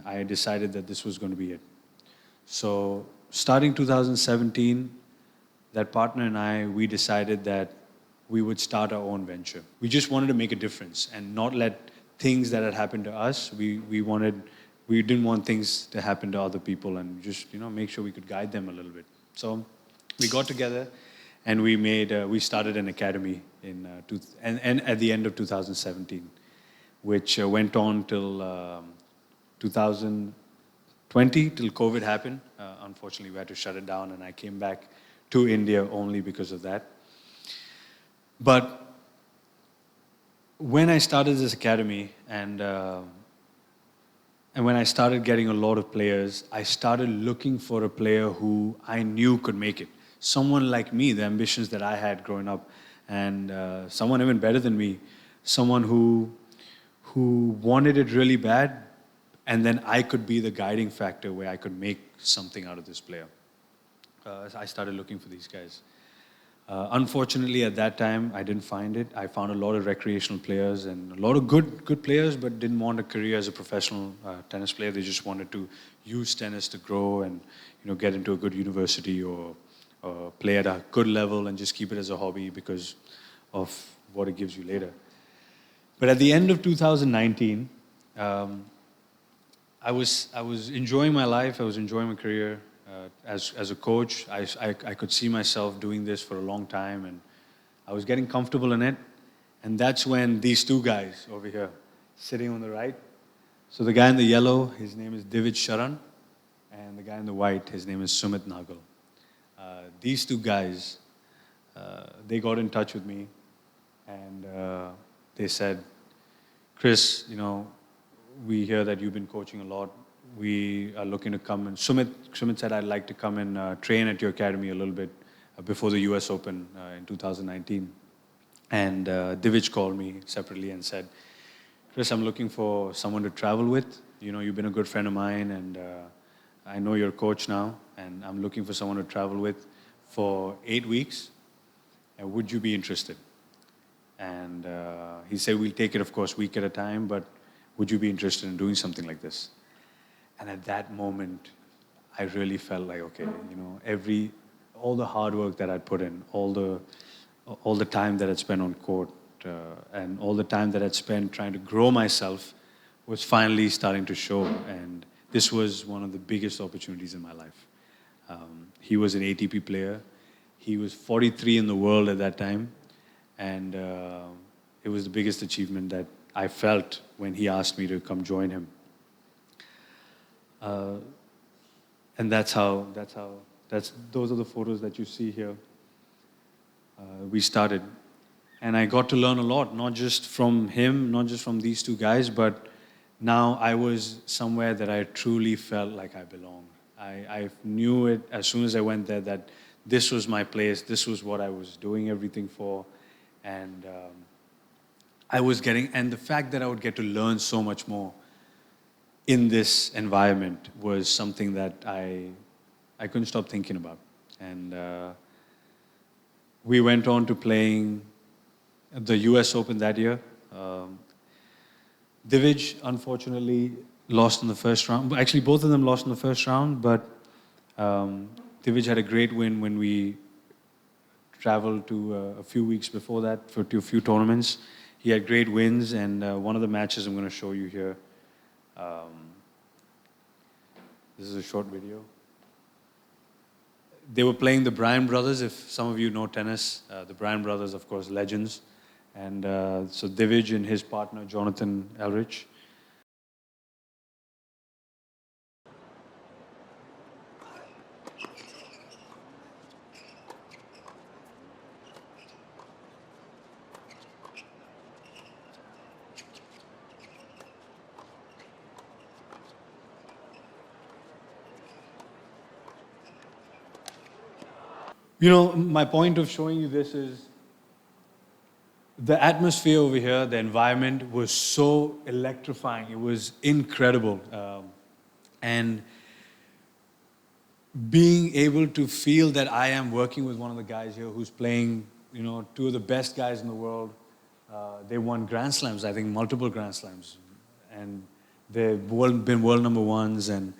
I decided that this was going to be it. So starting 2017, that partner and I, we decided that we would start our own venture. We just wanted to make a difference and not let things that had happened to us, we didn't want things to happen to other people, and just, you know, make sure we could guide them a little bit. So we got together and we started an academy and at the end of 2017, which went on till 2020 till COVID happened. Unfortunately, we had to shut it down, and I came back to India only because of that. But when I started this academy and when I started getting a lot of players, I started looking for a player who I knew could make it. Someone like me, the ambitions that I had growing up, and someone even better than me, someone who wanted it really bad, and then I could be the guiding factor where I could make something out of this player. I started looking for these guys. Unfortunately, at that time, I didn't find it. I found a lot of recreational players and a lot of good players, but didn't want a career as a professional tennis player. They just wanted to use tennis to grow and get into a good university or play at a good level and just keep it as a hobby because of what it gives you later. But at the end of 2019, I was enjoying my life. I was enjoying my career. As a coach, I could see myself doing this for a long time, and I was getting comfortable in it. And that's when these two guys over here, sitting on the right. So the guy in the yellow, his name is Divij Sharan, and the guy in the white, his name is Sumit Nagal. These two guys, they got in touch with me, and they said, Chris, we hear that you've been coaching a lot. We are looking to come, and Sumit said, I'd like to come and train at your academy a little bit before the US Open in 2019. And Divij called me separately and said, Chris, I'm looking for someone to travel with. You've been a good friend of mine, and I know you're a coach now, and I'm looking for someone to travel with for 8 weeks. And would you be interested? And he said, we'll take it, of course, week at a time, but would you be interested in doing something like this? And at that moment, I really felt like, okay, all the hard work that I'd put in, all the time that I'd spent on court, and all the time that I'd spent trying to grow myself was finally starting to show. And this was one of the biggest opportunities in my life. He was an ATP player. He was 43 in the world at that time. And it was the biggest achievement that I felt when he asked me to come join him. And those are the photos that you see here. We started. And I got to learn a lot, not just from him, not just from these two guys, but now I was somewhere that I truly felt like I belonged. I knew it as soon as I went there that this was my place, this was what I was doing everything for. And and the fact that I would get to learn so much more in this environment was something that I couldn't stop thinking about. And we went on to playing the US Open that year. Divij, unfortunately, lost in the first round. Actually, both of them lost in the first round, but Divij had a great win when we traveled to a few weeks before that to a few tournaments. He had great wins, and one of the matches I'm going to show you here. This is a short video. They were playing the Bryan brothers, if some of you know tennis. The Bryan brothers, of course, legends. And so Divij and his partner, Jonathan Elrich. My point of showing you this is the atmosphere over here, the environment was so electrifying. It was incredible. And being able to feel that I am working with one of the guys here who's playing, two of the best guys in the world. They won Grand Slams, I think multiple Grand Slams. And they've been world number ones. And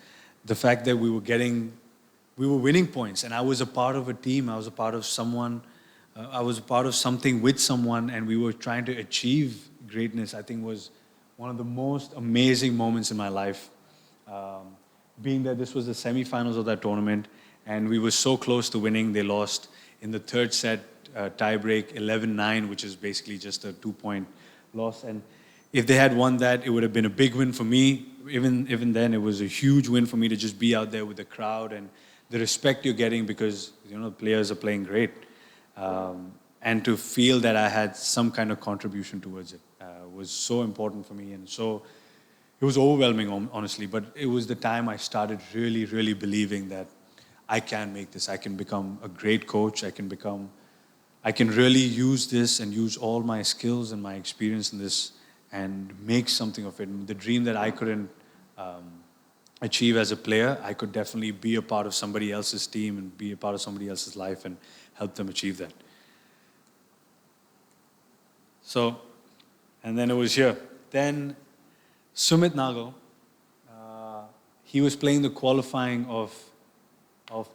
the fact that we were winning points, and I was a part of a team. I was a part of someone. I was a part of something with someone, and we were trying to achieve greatness. I think was one of the most amazing moments in my life. Being that this was the semifinals of that tournament, and we were so close to winning. They lost in the third set, tiebreak 11-9, which is basically just a 2-point loss. And if they had won that, it would have been a big win for me. Even then, it was a huge win for me to just be out there with the crowd and the respect you're getting because, the players are playing great. And to feel that I had some kind of contribution towards it was so important for me. And so it was overwhelming, honestly. But it was the time I started really, really believing that I can make this. I can become a great coach. I can really use this and use all my skills and my experience in this and make something of it. The dream that I couldn't achieve as a player, I could definitely be a part of somebody else's team and be a part of somebody else's life and help them achieve that. So, and then it was here. Then Sumit Nagal, he was playing the qualifying of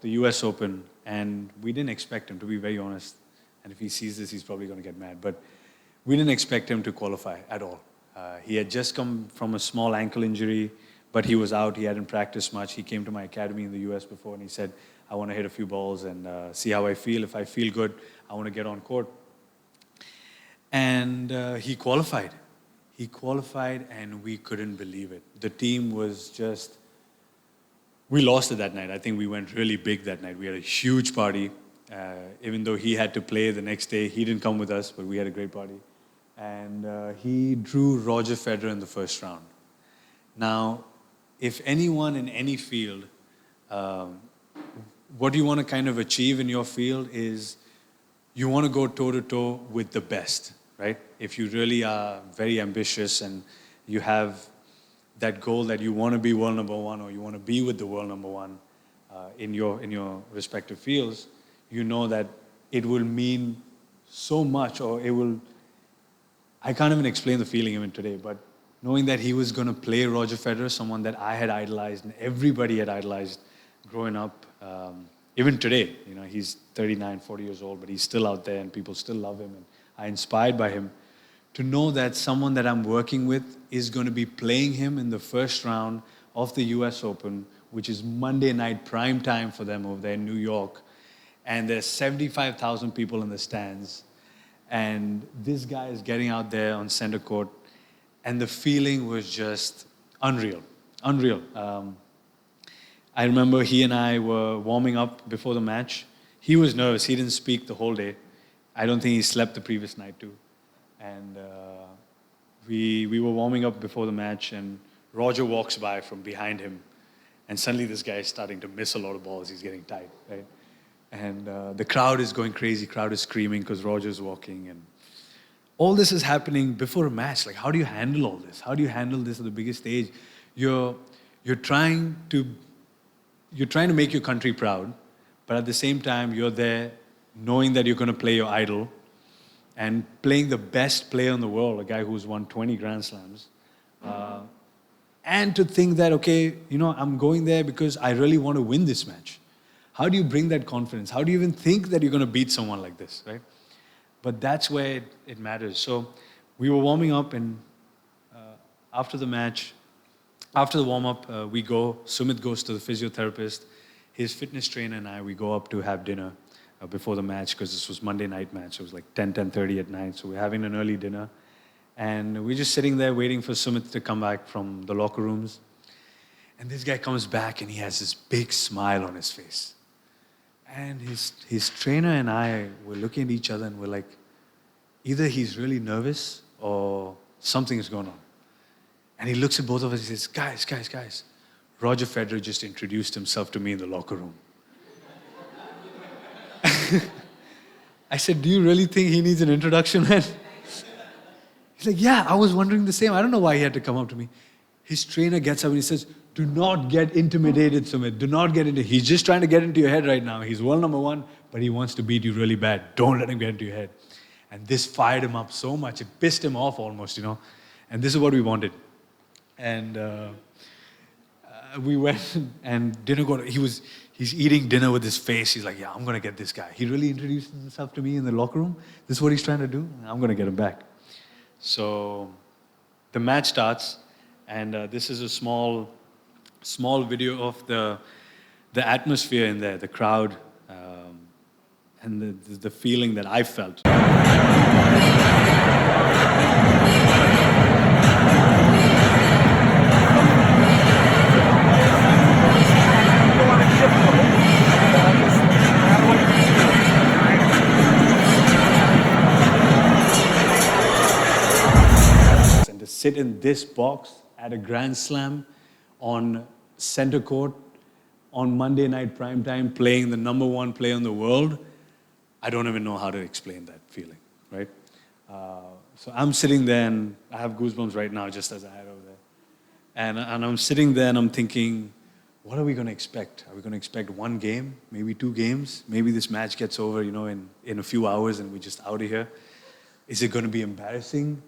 the US Open, and we didn't expect him, to be very honest. And if he sees this, he's probably going to get mad. But we didn't expect him to qualify at all. He had just come from a small ankle injury, but he was out. He hadn't practiced much. He came to my academy in the US before, and he said, I want to hit a few balls and see how I feel. If I feel good, I want to get on court. And he qualified. He qualified, and we couldn't believe it. The team was just... We lost it that night. I think we went really big that night. We had a huge party. Even though he had to play the next day, he didn't come with us, but we had a great party. And he drew Roger Federer in the first round. Now, if anyone in any field, what you want to kind of achieve in your field is you want to go toe-to-toe with the best, right? If you really are very ambitious and you have that goal that you want to be world number one or you want to be with the world number one in your respective fields, you know that it will mean so much, or it will... I can't even explain the feeling even today, but knowing that he was going to play Roger Federer, someone that I had idolized and everybody had idolized growing up, even today, he's 39, 40 years old, but he's still out there and people still love him and are inspired by him. To know that someone that I'm working with is going to be playing him in the first round of the US Open, which is Monday night prime time for them over there in New York, and there's 75,000 people in the stands, and this guy is getting out there on center court, and the feeling was just unreal. I remember he and I were warming up before the match. He was nervous. He didn't speak the whole day. I don't think he slept the previous night too. And we were warming up before the match, and Roger walks by from behind him, and suddenly this guy is starting to miss a lot of balls. He's getting tight, right? And the crowd is going crazy. Crowd is screaming because Roger's walking, and all this is happening before a match. Like, how do you handle all this? How do you handle this at the biggest stage? You're trying to make your country proud, but at the same time, you're there knowing that you're going to play your idol and playing the best player in the world, a guy who's won 20 Grand Slams. And to think that, okay, I'm going there because I really want to win this match. How do you bring that confidence? How do you even think that you're going to beat someone like this, right? But that's where it matters. So we were warming up, and after the match, after the warm-up, Sumit goes to the physiotherapist, his fitness trainer and I, we go up to have dinner before the match, because this was Monday night match. It was like 10:30 at night, so we're having an early dinner. And we're just sitting there waiting for Sumit to come back from the locker rooms. And this guy comes back, and he has this big smile on his face. And his trainer and I were looking at each other, and we're like, either he's really nervous or something is going on. And he looks at both of us and says, guys, Roger Federer just introduced himself to me in the locker room. I said, do you really think he needs an introduction, man? He's like, yeah, I was wondering the same. I don't know why he had to come up to me. His trainer gets up and he says, do not get intimidated, Sumit. Do not get into... He's just trying to get into your head right now. He's world number one, but he wants to beat you really bad. Don't let him get into your head. And this fired him up so much. It pissed him off almost, And this is what we wanted. And we went and dinner he's eating dinner with his face. He's like, yeah, I'm going to get this guy. He really introduced himself to me in the locker room. This is what he's trying to do. I'm going to get him back. So the match starts, and this is a small video of the atmosphere in there, the crowd, and the feeling that I felt. sit in this box at a Grand Slam on center court on Monday night prime time playing the number one player in the world, I don't even know how to explain that feeling, right? So I'm sitting there and I have goosebumps right now just as I had over there. And I'm sitting there and I'm thinking, what are we going to expect? Are we going to expect one game, maybe two games? Maybe this match gets over, in a few hours and we're just out of here. Is it going to be embarrassing?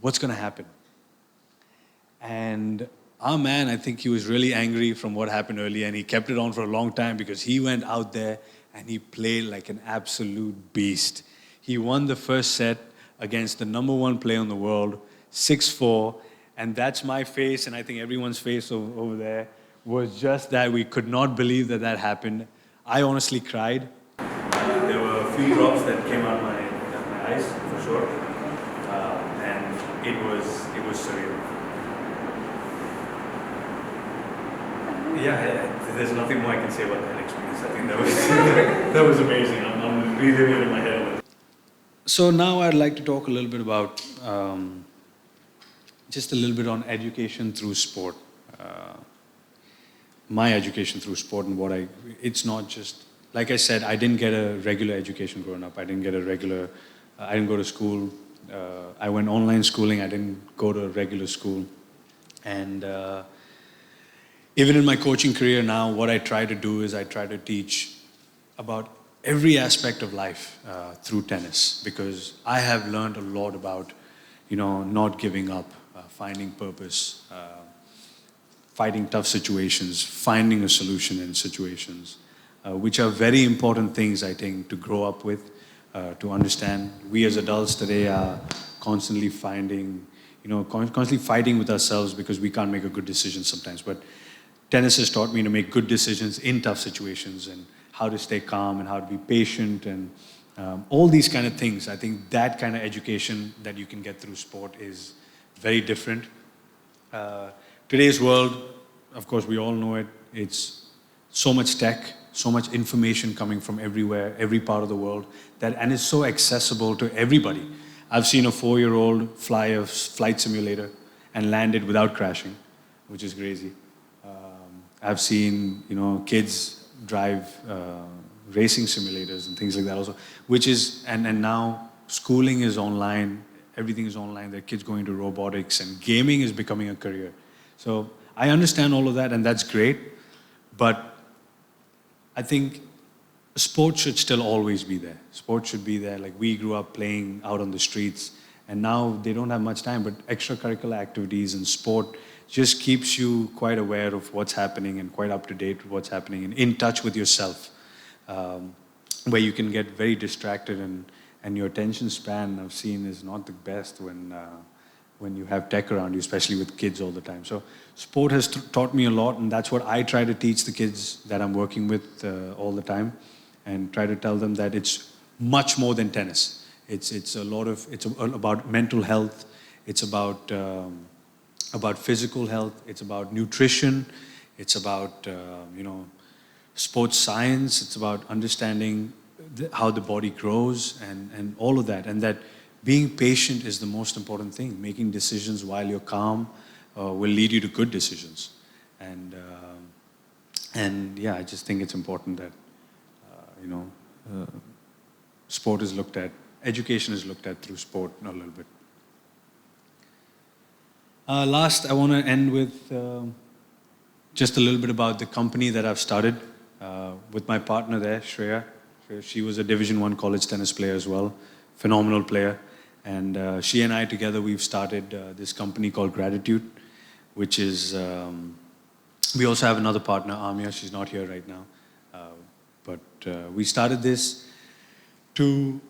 What's going to happen? And our man, I think he was really angry from what happened earlier, and he kept it on for a long time because he went out there and he played like an absolute beast. He won the first set against the number one player in the world, 6-4, and that's my face, and I think everyone's face over there was just that. We could not believe that that happened. I honestly cried. There were a few drops that came out my eyes, for sure, and it was surreal. Yeah, there's nothing more I can say about that experience. I think that was that was amazing. I'm reliving it in my head. So now I'd like to talk a little bit about just a little bit on education through sport. My education through sport and it's not just, like I said, I didn't get a regular education growing up. I didn't go to school. I went online schooling. I didn't go to a regular school. And even in my coaching career now, what I try to do is I try to teach about every aspect of life through tennis, because I have learned a lot about, not giving up, finding purpose, fighting tough situations, finding a solution in situations, which are very important things, I think, to grow up with, to understand. We as adults today are constantly fighting with ourselves because we can't make a good decision sometimes. But tennis has taught me to make good decisions in tough situations and how to stay calm and how to be patient and all these kind of things. I think that kind of education that you can get through sport is very different. Today's world, of course, we all know it. It's so much tech, so much information coming from everywhere, every part of the world, and it's so accessible to everybody. I've seen a 4-year-old fly a flight simulator and land it without crashing, which is crazy. I've seen, kids drive racing simulators and things like that also, which is, and now schooling is online, everything is online. There are kids going to robotics, and gaming is becoming a career. So I understand all of that, and that's great, but I think sport should still always be there. Sport should be there. Like, we grew up playing out on the streets, and now they don't have much time, but extracurricular activities and sport just keeps you quite aware of what's happening and quite up to date with what's happening and in touch with yourself, where you can get very distracted and your attention span, I've seen, is not the best when you have tech around you, especially with kids all the time. So sport has taught me a lot, and that's what I try to teach the kids that I'm working with all the time, and try to tell them that it's much more than tennis. It's about mental health. It's about physical health. It's about nutrition. It's about sports science. It's about understanding how the body grows and all of that. And that being patient is the most important thing. Making decisions while you're calm will lead you to good decisions. And yeah, I just think it's important that sport is looked at, education is looked at through sport a little bit. Last, I want to end with just a little bit about the company that I've started with my partner there, Shreya. She was a Division I college tennis player as well, phenomenal player. And she and I together, we've started this company called Gratitude, which is, we also have another partner, Amia. She's not here right now. But we started this to,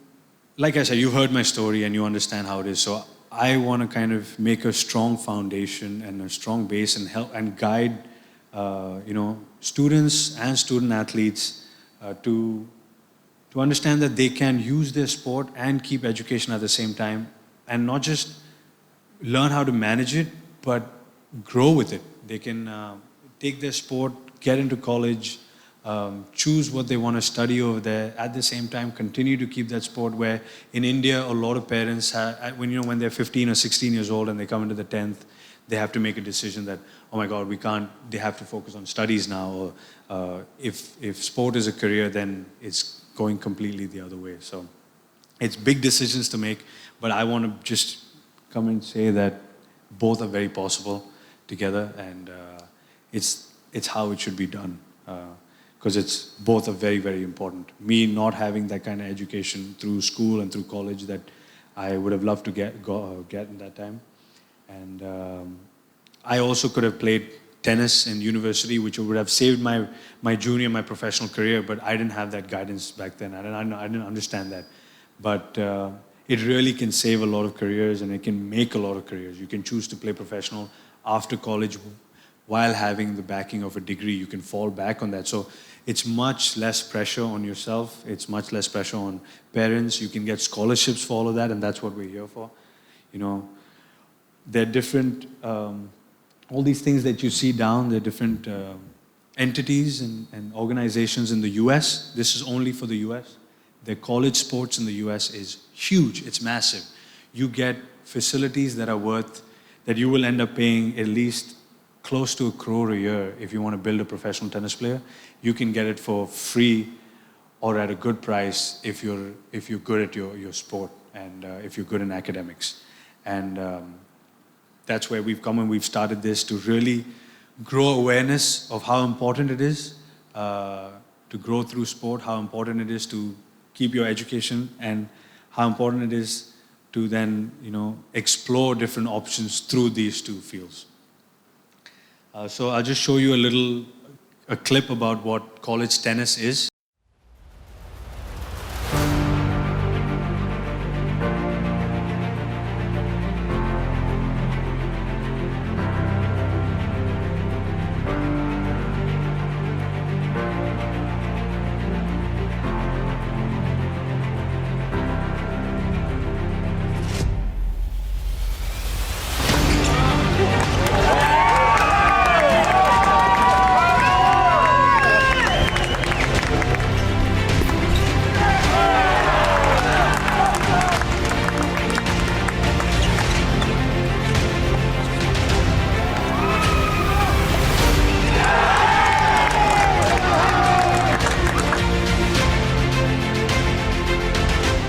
like I said, you've heard my story and you understand how it is. So I want to kind of make a strong foundation and a strong base and help and guide, students and student athletes to understand that they can use their sport and keep education at the same time, and not just learn how to manage it, but grow with it. They can take their sport, get into college, choose what they want to study over there. At the same time, continue to keep that sport. Where in India, a lot of parents, when they're 15 or 16 years old and they come into the 10th, they have to make a decision that, oh my God, we can't. They have to focus on studies now. Or if sport is a career, then it's going completely the other way. So it's big decisions to make. But I want to just come and say that both are very possible together, and it's how it should be done. Because it's both are very, very important. Me not having that kind of education through school and through college that I would have loved to get in that time. And I also could have played tennis in university, which would have saved my junior, my professional career, but I didn't have that guidance back then. I didn't understand that. But it really can save a lot of careers, and it can make a lot of careers. You can choose to play professional after college while having the backing of a degree. You can fall back on that. So it's much less pressure on yourself. It's much less pressure on parents. You can get scholarships for all of that, and that's what we're here for. There are different, all these things that you see down, there are different entities and organizations in the US. This is only for the US. The college sports in the US is huge. It's massive. You get facilities that are that you will end up paying at least close to $1 crore a year if you want to build a professional tennis player. You can get it for free or at a good price if you're good at your sport and if you're good in academics. And that's where we've come, and we've started this to really grow awareness of how important it is to grow through sport, how important it is to keep your education, and how important it is to then, explore different options through these two fields. So I'll just show you a clip about what college tennis is.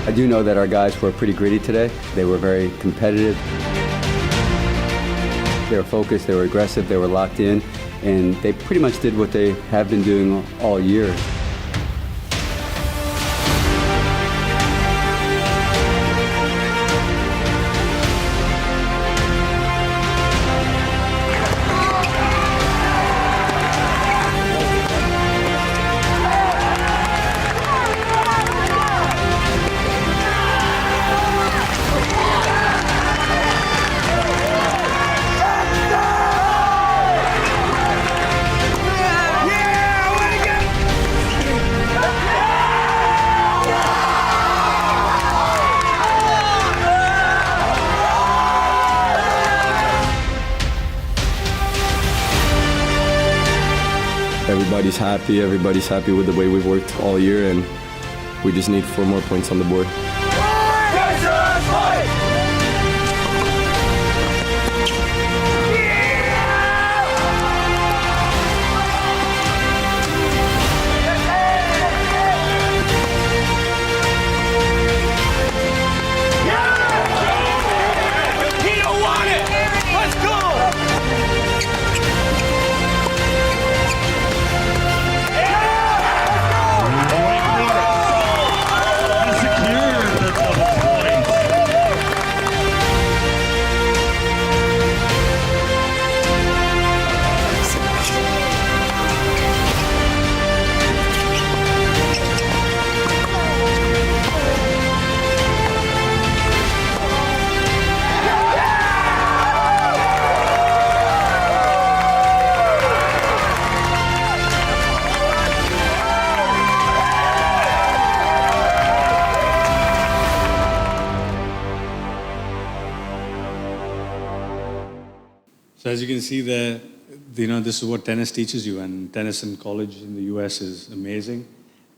I do know that our guys were pretty gritty today. They were very competitive. They were focused, they were aggressive, they were locked in, and they pretty much did what they have been doing all year. Everybody's happy with the way we've worked all year, and we just need 4 more points on the board. So as you can see there, this is what tennis teaches you, and tennis in college in the US is amazing.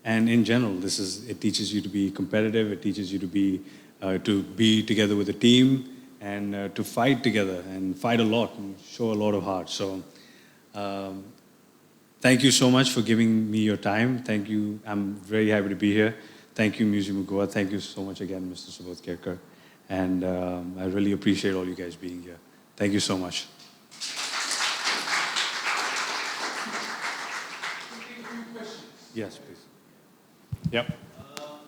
And in general, it teaches you to be competitive. It teaches you to be together with a team and to fight together and fight a lot and show a lot of heart. So, thank you so much for giving me your time. Thank you. I'm very happy to be here. Thank you, Museum of Goa. Thank you so much again, Mr. Subodh Kerkar. And I really appreciate all you guys being here. Thank you so much. Yes, please. Yep.